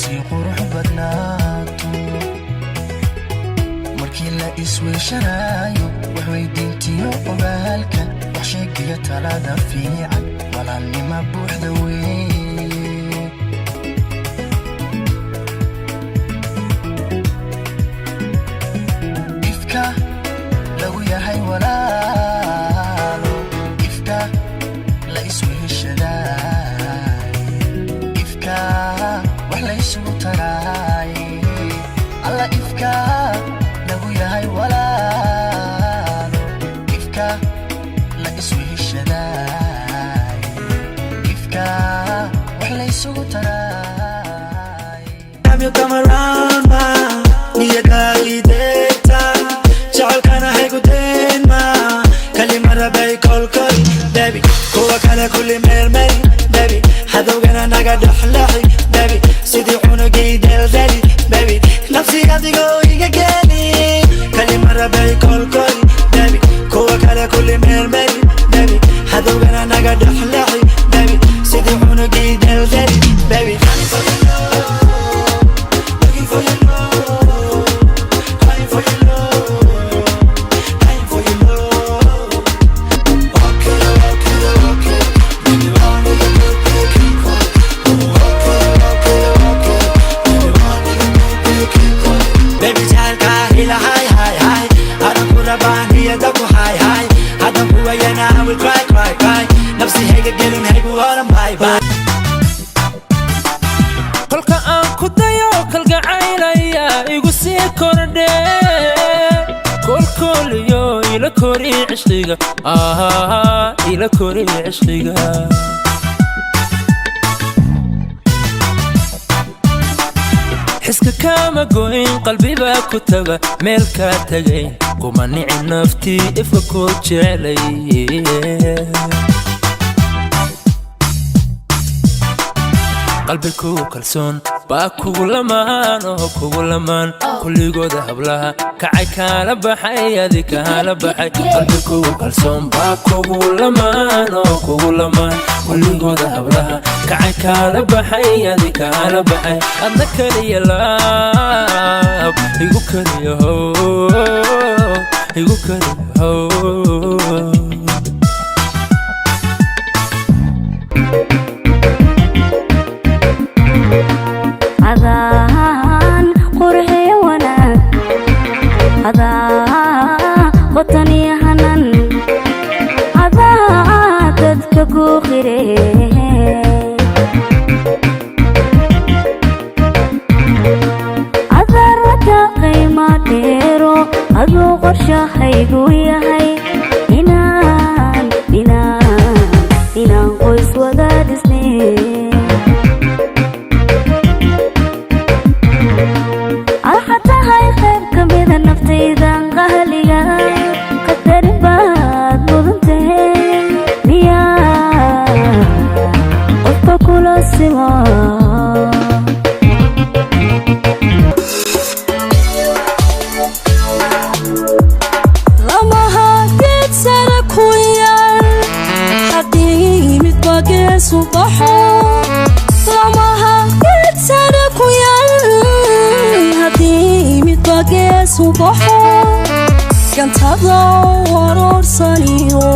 sii qurux badnaato markii la isweeshanayo wax weydiintiyo ogaalka wax sheegiya talada fiican walaalnima buuxda weeye ifka lagu yahay walaalo ifka la isweeshanayo ifka wax la isugu taraayo alla ifka lagu yahay walaalo ifka la isweeshanayo ifka wax la isugu taraayo Have you come around ma niyadaydeeta jacalkana haygudeen ma kalimada bay kolkoy baby kuwa kale kulli meelmay baby hadowgana naga dhaxlaxi baby sidii cunugii deldeli baby nafsi adigoo iga geeni kalimada bay kolkoy baby kuwa kale kulli meelmay baby hadowgana naga dhaxlaxi baby sidii cunugii deldeli baby kolka aan ku dayo kalgacaylaya igu sii kordhe kolkoliyo ila kori cishqiga ila kori cishqiga xiska kama goyn qalbiba ku taga meel ka tagay kuma nici naftii ifka ku jecelay qalbigu kalsoon baa kugu lamaan oo kugu lamaan kulligooda hablaha kacay kala baxay adi kala baxay qalbigu kalsoon baa kugu lamaan oo kugu lamaan kulligooda hablaha kacay kala baxay adi kala baxay adna kaliya laab igu kaliya igu kaliya adaan qurxiyo wanaag adaa watan iyo hanan adaa dadka ku qire adaa raka qiima dheero aduu qorshahaygu yahay inaan qoys wada dhisnay subaxo kantada warorsaniyo